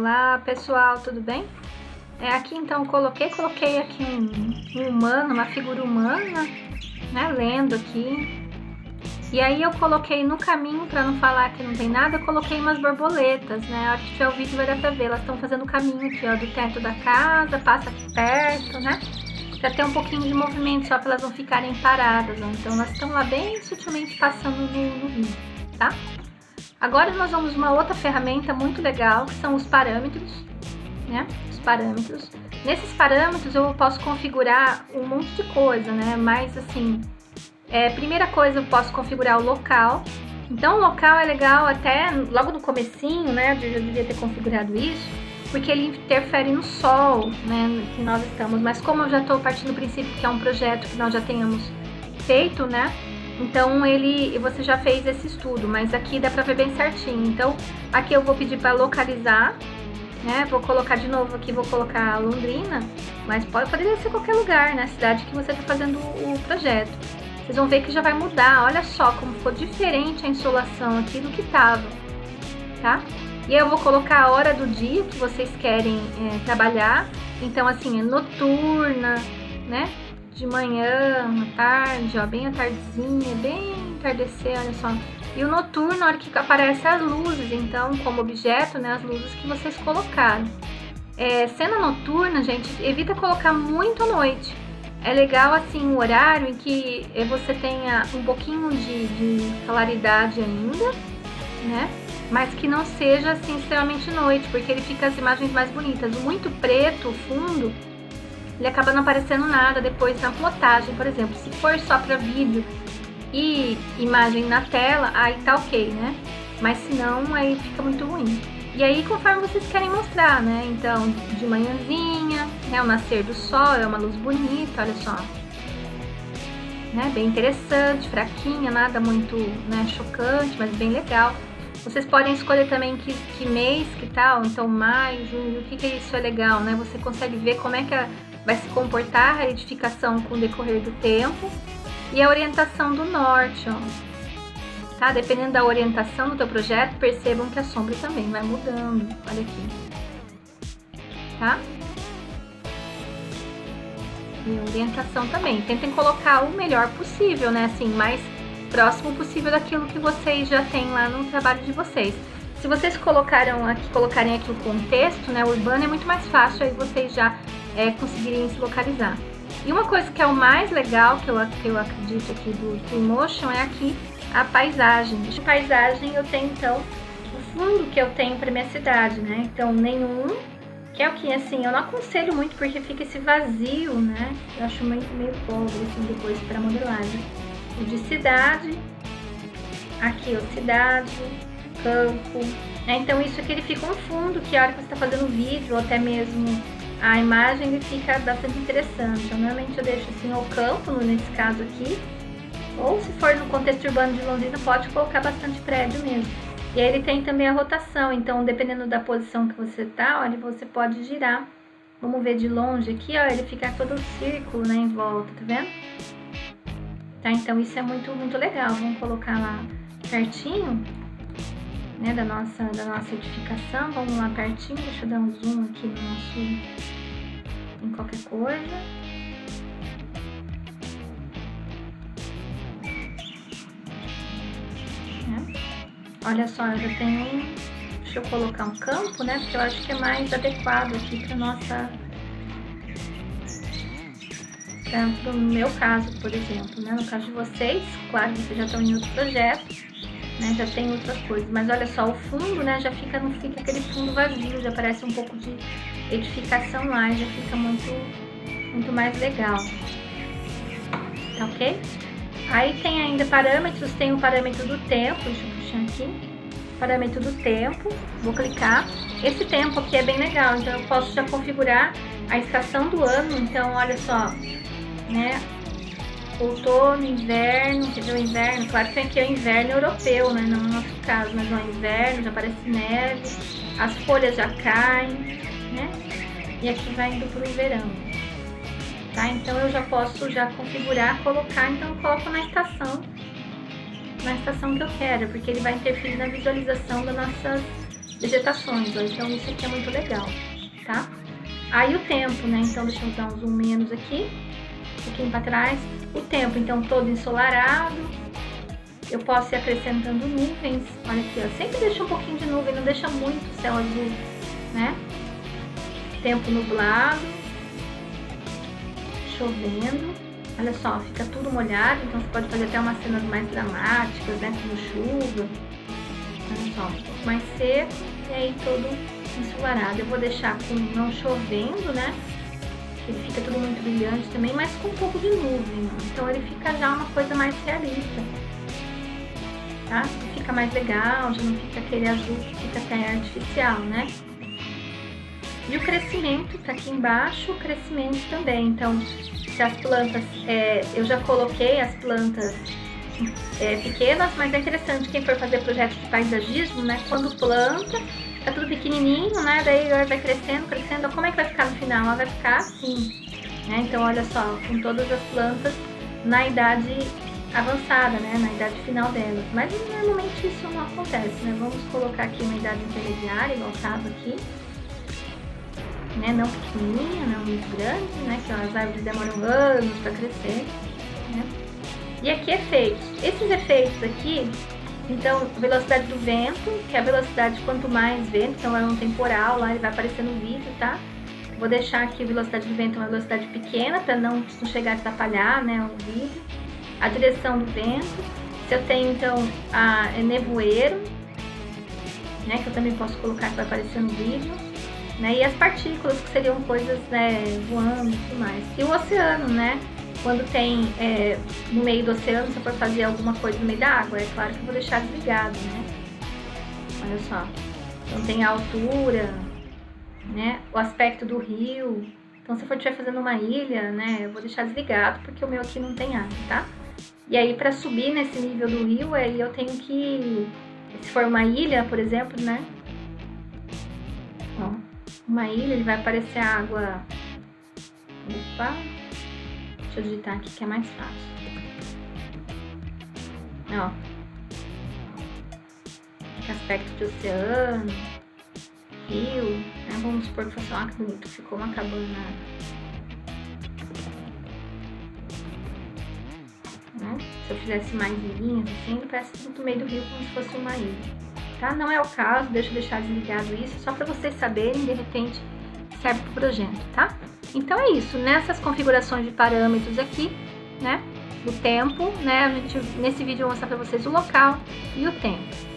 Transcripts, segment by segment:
Olá pessoal, tudo bem? Aqui então coloquei aqui um humano, uma figura humana, né, lendo aqui. E aí eu coloquei no caminho, para não falar que não tem nada, eu coloquei umas borboletas, né? A hora que tiver o vídeo vai dar pra ver, elas estão fazendo o caminho aqui, ó, do teto da casa, passa aqui perto, né? Pra ter um pouquinho de movimento, só para elas não ficarem paradas, ó. Então elas estão lá bem sutilmente passando no vídeo, tá? Agora nós vamos uma outra ferramenta muito legal, que são os parâmetros, né? Os parâmetros. Nesses parâmetros eu posso configurar um monte de coisa, né? Mas assim, primeira coisa eu posso configurar o local. Então o local é legal até logo no comecinho, né? Eu já devia ter configurado isso, porque ele interfere no sol, né? Que nós estamos. Mas como eu já estou partindo do princípio que é um projeto que nós já tenhamos feito, né? Então você já fez esse estudo, mas aqui dá pra ver bem certinho. Então aqui eu vou pedir para localizar, né? Vou colocar de novo aqui, vou colocar Londrina, mas poderia ser qualquer lugar, né? Cidade que você está fazendo o projeto. Vocês vão ver que já vai mudar, olha só como ficou diferente a insolação aqui do que tava, tá? E aí eu vou colocar a hora do dia que vocês querem trabalhar. Então assim, é noturna, né? De manhã, à tarde, ó, bem à tardezinha, bem entardecer, olha só. E o noturno, na hora que aparecem as luzes, então, como objeto, né, as luzes que vocês colocaram. Cena noturna, gente, evita colocar muito à noite. É legal, assim, o horário em que você tenha um pouquinho de claridade ainda, né, mas que não seja, assim, extremamente noite, porque ele fica as imagens mais bonitas. O muito preto, o fundo, ele acaba não aparecendo nada depois na plotagem, por exemplo. Se for só para vídeo e imagem na tela, aí tá ok, né? Mas se não, aí fica muito ruim. E aí, conforme vocês querem mostrar, né? Então, de manhãzinha, né? O nascer do sol, é uma luz bonita, olha só. Né? Bem interessante, fraquinha, nada muito, né, chocante, mas bem legal. Vocês podem escolher também que mês, que tal, então maio, junho, o que isso é legal, né? Você consegue ver como é que vai se comportar a edificação com o decorrer do tempo. E a orientação do norte, ó. Tá? Dependendo da orientação do teu projeto, percebam que a sombra também vai mudando. Olha aqui. Tá? E a orientação também. Tentem colocar o melhor possível, né? Assim, mais próximo possível daquilo que vocês já têm lá no trabalho de vocês. Se vocês colocarem aqui o contexto, né? Urbano é muito mais fácil aí vocês já conseguirem se localizar. E uma coisa que é o mais legal, que eu acredito aqui do Twinmotion, é aqui a paisagem. A paisagem eu tenho, então, o fundo que eu tenho para minha cidade, né? Então, nenhum, que é o que, assim, eu não aconselho muito porque fica esse vazio, né? Eu acho meio pobre, assim, depois para modelagem. O de cidade, aqui, ó, cidade, campo, né? Então, isso aqui ele fica um fundo que a hora que você está fazendo vídeo, ou até mesmo a imagem, ele fica bastante interessante. Então, normalmente eu deixo assim o campo, nesse caso aqui, ou se for no contexto urbano de Londrina, pode colocar bastante prédio mesmo. E aí ele tem também a rotação, então dependendo da posição que você tá, olha, você pode girar. Vamos ver de longe aqui, ó, ele fica todo um círculo, né, em volta, tá vendo? Tá, então isso é muito, muito legal. Vamos colocar lá pertinho, né, da nossa edificação. Vamos lá pertinho, deixa eu dar um zoom aqui no nosso, em qualquer coisa. Olha só, eu já tenho deixa eu colocar um campo, né, porque eu acho que é mais adequado aqui para nossa, pro meu caso, por exemplo, né, no caso de vocês, claro, vocês já estão em outro projeto, né, já tem outras coisas, mas olha só, o fundo, né, já não fica aquele fundo vazio, já parece um pouco de edificação lá, já fica muito mais legal, tá ok? Aí tem ainda parâmetros, tem o parâmetro do tempo, deixa eu puxar aqui, parâmetro do tempo, vou clicar, esse tempo aqui é bem legal, então eu posso já configurar a estação do ano, então olha só, né, outono, inverno, quer dizer, o inverno, claro que aqui é o inverno europeu, né, não no nosso caso, mas no inverno já aparece neve, as folhas já caem, né, e aqui vai indo pro verão, tá? Então eu já posso configurar, colocar, então eu coloco na estação que eu quero, porque ele vai interferir na visualização das vegetações, ó. Então isso aqui é muito legal, tá? Aí o tempo, né? Então deixa eu dar um zoom menos aqui, um pouquinho para trás. O tempo, então, todo ensolarado. Eu posso ir acrescentando nuvens. Olha aqui, ó. Sempre deixa um pouquinho de nuvem, não deixa muito céu azul, né? Tempo nublado. Chovendo. Olha só, fica tudo molhado, então você pode fazer até umas cenas mais dramáticas, né? Como chuva. Olha só, um pouco mais seco e aí todo ensolarado. Eu vou deixar com não chovendo, né? Ele fica tudo muito brilhante também, mas com um pouco de nuvem. Então ele fica já uma coisa mais realista, tá? Fica mais legal, já não fica aquele azul que fica até artificial, né? E o crescimento tá aqui embaixo, o crescimento também. Então, se as plantas, eu já coloquei as plantas pequenas, mas é interessante quem for fazer projeto de paisagismo, né? Quando planta, tá tudo pequenininho, né? Daí vai crescendo, crescendo. Como é que vai ficar no final? Ela vai ficar assim, né? Então, olha só, com todas as plantas na idade avançada, né? Na idade final delas. Mas normalmente isso não acontece, né? Vamos colocar aqui uma idade intermediária, igual estava aqui. Né? Não pequenininha, não muito grande, né? Que as árvores demoram anos para crescer, né? E aqui efeitos. Esses efeitos aqui, então, velocidade do vento, que é a velocidade quanto mais vento, então é um temporal, lá ele vai aparecer no vídeo, tá? Vou deixar aqui a velocidade do vento uma velocidade pequena, para não chegar a atrapalhar, né, o vídeo. A direção do vento. Se eu tenho, então, a nevoeiro, né, que eu também posso colocar, que vai aparecer no vídeo. Né, e as partículas, que seriam coisas, né, voando e tudo mais. E o oceano, né? Quando tem no meio do oceano, se eu for fazer alguma coisa no meio da água, é claro que eu vou deixar desligado, né? Olha só. Então tem a altura, né? O aspecto do rio. Então se eu estiver fazendo uma ilha, né? Eu vou deixar desligado, porque o meu aqui não tem água, tá? E aí para subir nesse nível do rio, aí eu tenho que... Se for uma ilha, por exemplo, né? Ó, uma ilha, ele vai aparecer a água... Opa! Deixa eu digitar aqui que é mais fácil. Ó. Aspecto de oceano, rio, né? Vamos supor que fosse uma, que bonito, ficou uma cabana. Né? Se eu fizesse mais ilhinhas assim, parece tudo no meio do rio como se fosse uma ilha. Tá? Não é o caso, deixa eu deixar desligado isso, só para vocês saberem, de repente serve para o projeto, tá? Então é isso, nessas configurações de parâmetros aqui, né? O tempo, né? Nesse vídeo eu vou mostrar para vocês o local e o tempo.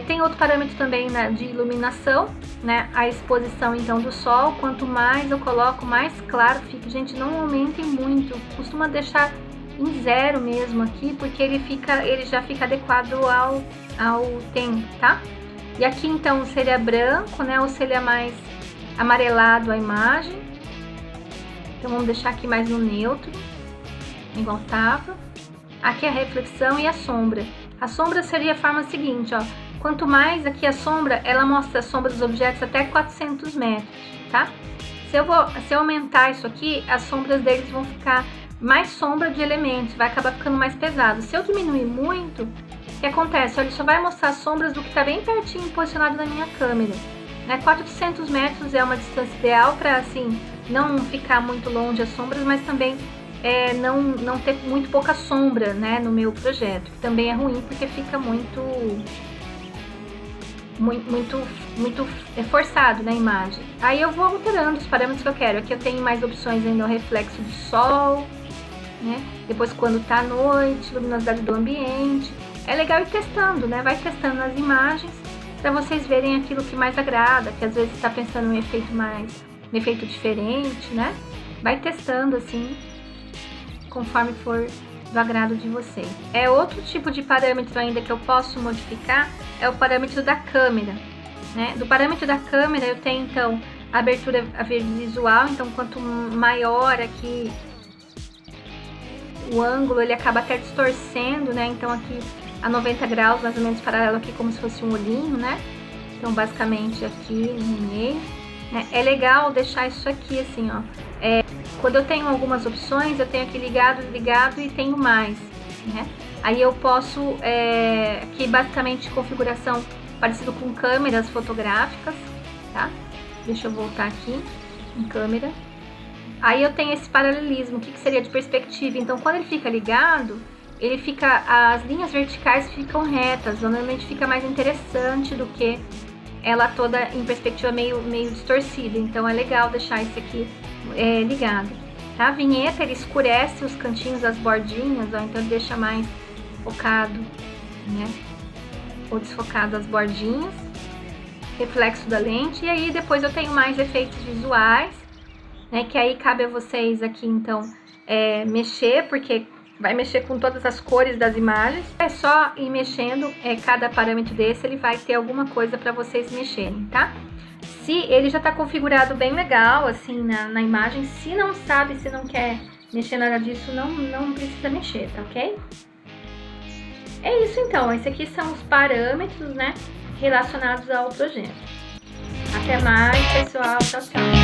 Tem outro parâmetro também, né, de iluminação, né? A exposição então do sol, quanto mais eu coloco, mais claro fica. Gente, não aumentem muito, costuma deixar em 0 mesmo aqui, porque ele já fica adequado ao tempo, tá? E aqui então seria branco, né? Ou seria mais amarelado a imagem. Então vamos deixar aqui mais no neutro, igual tava. Aqui a reflexão e a sombra. A sombra seria a forma seguinte, ó. Quanto mais aqui a sombra, ela mostra a sombra dos objetos até 400 metros, tá? Se eu aumentar isso aqui, as sombras deles vão ficar mais sombra de elementos, vai acabar ficando mais pesado. Se eu diminuir muito, o que acontece? Ele só vai mostrar as sombras do que está bem pertinho posicionado na minha câmera. 400 metros é uma distância ideal para, assim, não ficar muito longe as sombras, mas também não ter muito pouca sombra, né, no meu projeto, que também é ruim porque fica muito forçado na imagem. Aí eu vou alterando os parâmetros que eu quero. Aqui eu tenho mais opções ainda, o reflexo do sol, né? Depois quando tá à noite, luminosidade do ambiente. É legal ir testando, né? Vai testando as imagens para vocês verem aquilo que mais agrada, que às vezes está pensando em um efeito diferente, né? Vai testando assim, conforme for do agrado de vocês. Outro tipo de parâmetro ainda que eu posso modificar é o parâmetro da câmera, né? Do parâmetro da câmera eu tenho então a abertura visual, então quanto maior aqui o ângulo, ele acaba até distorcendo, né? Então aqui a 90 graus, mais ou menos paralelo aqui, como se fosse um olhinho, né? Então basicamente aqui no meio, né? É legal deixar isso aqui assim, ó. Quando eu tenho algumas opções, eu tenho aqui ligado, desligado e tenho mais, né? Aí eu posso, aqui basicamente configuração parecido com câmeras fotográficas, tá? Deixa eu voltar aqui em câmera. Aí eu tenho esse paralelismo, o que seria de perspectiva? Então, quando ele fica ligado, as linhas verticais ficam retas, normalmente fica mais interessante do que ela toda em perspectiva meio distorcida. Então, é legal deixar esse aqui ligado. Tá? A vinheta, ele escurece os cantinhos das bordinhas, ó, então ele deixa mais focado, né? Ou desfocado as bordinhas, reflexo da lente. E aí depois eu tenho mais efeitos visuais, né? Que aí cabe a vocês aqui, então, mexer, porque vai mexer com todas as cores das imagens. É só ir mexendo, cada parâmetro desse, ele vai ter alguma coisa para vocês mexerem, tá? Se ele já está configurado bem legal, assim, na imagem, se não sabe, se não quer mexer nada disso, não precisa mexer, tá ok? É isso então, esses aqui são os parâmetros, né, relacionados ao projeto. Até mais, pessoal, tchau, tchau!